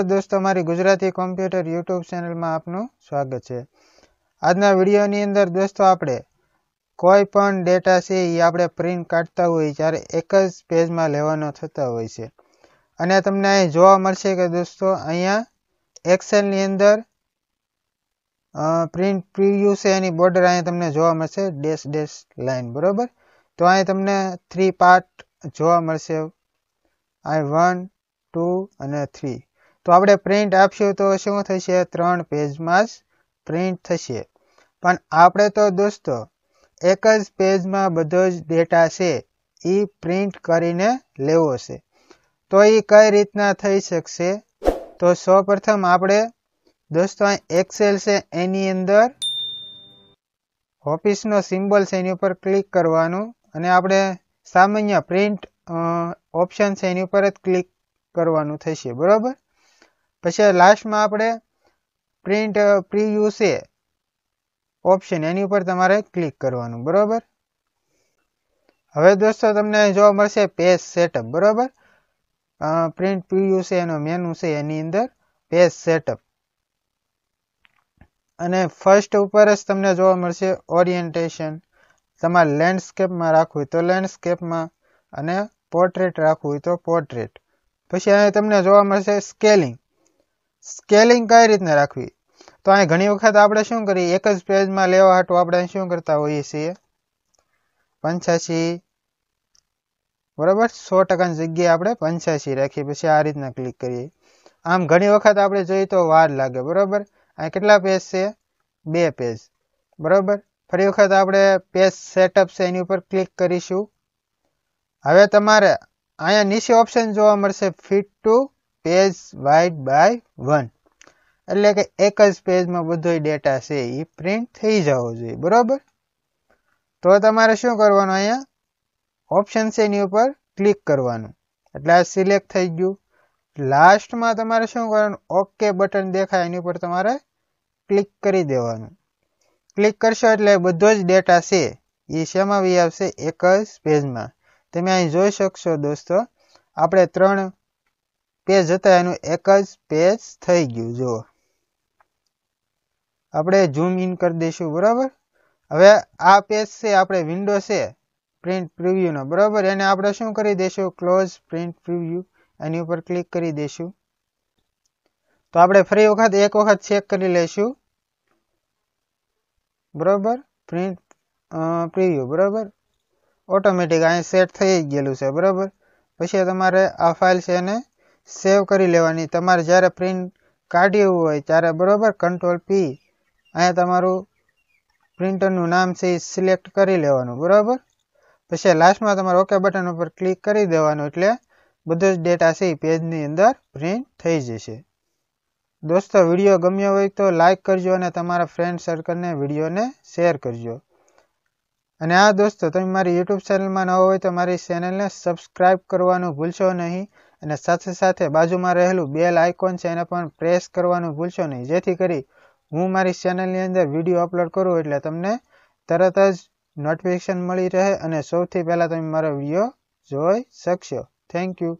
दोस्तों मारी Gujarati computer YouTube channel में आपनु स्वागत है। आजना वीडियो नी अंदर दोस्तों आपणे कोई पण डेटा छे ई आपणे प्रिंट काढता होय त्यारे एक ज पेज में लेवानो थतो होय छे अने तमने અહીં જોવા મળશે કે दोस्तों અહીંયા एक्सेल ની અંદર प्रिंट प्रीव्यू છે એની બોર્ડર અહીંયા તમને જોવા મળશે ડેશ ડેશ લાઈન બરોબર। તો અહીં તમને 3 પાર્ટ જોવા મળશે આ 1 2 અને 3। तो आपणे प्रिंट आपशो तो शुं थशे 3 पेज में प्रिंट थशे पण आपणे तो दोस्तों एक ज पेज में बधो ज डेटा छे ई प्रिंट करीने लेवो छे। तो ई कई रीतना थई शकशे तो सर्वप्रथम आपणे दोस्तों एक्सेल से एनी अंदर ऑफिस नो सिम्बॉल छे एनी पर क्लिक करवानुं अने आपणे सामान्य प्रिंट ऑप्शन छे एनी पर ज क्लिक करवानुं थशे बरोबर। पछी लास्ट में आपणे प्रिंट प्रीव्यू से ऑप्शन एनी पर तमारे क्लिक करवानुं बरोबर। हवे दोस्तों तमने जोवा मळशे पेज सेटअप बरोबर। प्रिंट प्रीव्यू से एनो मेनू छे एनी अंदर पेज सेटअप अने फर्स्ट उपर ज तमने जोवा मळशे ओरिएंटेशन। तमारे लेंडस्केप में राखवुं होय तो लेंडस्केप में अने पोर्ट्रेट राखवुं होय तो पोर्ट्रेट। पछी अहीं तमने जोवा मळशे स्केलिंग। स्केलिंग कई रीतना राखवी तो अहीं घणी वखत आपणे शुं करीए एक ज पेज में लेवा हाटू आपणे शुं करता होईए छीए 85 बराबर 100% ની જગ્યાએ આપણે 85 રાખીએ પછી આ રીતના ક્લિક કરીએ। આમ ઘણી વખત આપણે જોઈએ તો વાર લાગે બરાબર। આ કેટલા પેજ છે 2 પેજ બરાબર। ફરી વખત આપણે પેજ સેટઅપ છે એની ઉપર ક્લિક કરીશું। હવે તમારે અહીંયા નીચે ઓપ્શન જોવા મળશે fit to page wide by 1 એટલે કે એક જ પેજ માં બધો ડેટા છે ઈ પ્રિન્ટ થઈ જાવો જોઈએ બરોબર। તો તમારે શું કરવાનું અહીંયા ઓપ્શન છે એની ઉપર ક્લિક કરવાનું એટલે આ સિલેક્ટ થઈ ગયું। લાસ્ટ માં તમારે શું કરવાનું ઓકે બટન દેખાય એની ઉપર તમારે ક્લિક કરી દેવાનું। ક્લિક કરશો એટલે બધો જ ડેટા છે ઈ શેમાં આવી આવશે એક જ પેજ માં। તમે અહીં જોઈ શકશો दोस्तों આપણે 3 पेज हता एनु एक ज पेज थई गयुं। जो आपणे झूम इन कर देशुं बराबर। हवे आ पेज से आपणे विंडो से प्रिंट प्रीव्यू नो बराबर एने आपणे शुं करी देशुं क्लोज प्रिंट प्रीव्यू एनी उपर क्लिक करी देशुं। तो आपणे फरी वखत एक वखत चेक करी लेशुं बराबर प्रिंट प्रीव्यू बराबर ऑटोमेटिक आ सेट थई गेलुं छे बराबर। पछी तमारे आ फाइल छे ने सेव करी लेवानी। तमारे ज्यारे प्रिंट काढ्युं होय त्यारे बरोबर कंट्रोल पी अहींया तमारुं प्रिंटर नुं नाम छे सिलेक्ट करी लेवानुं बरोबर। पछी लास्ट में तमारे ओके बटन पर क्लिक करी देवानुं एटले बधो ज डेटा छे ई पेज नी अंदर प्रिंट थई जशे। दोस्तों विडियो गम्यो होय तो लाइक करजो अने तमारा फ्रेंड सर्कल ने विडियो ने शेर करजो। अने आ दोस्तों तमे मारी यूट्यूब चेनल में नवा होय तो मारी चेनल ने सब्सक्राइब करवानुं भूलशो नहीं અને સાથે સાથે બાજુમાં રહેલું બેલ આઇકોન છે એને પણ પ્રેસ કરવાનું ભૂલશો નહીં જેથી કરી હું મારી ચેનલની અંદર વિડિયો અપલોડ કરું એટલે તમને તરત જ નોટિફિકેશન મળી રહે અને સૌથી પહેલા તમે મારો વિડિયો જોઈ શકશો। Thank you.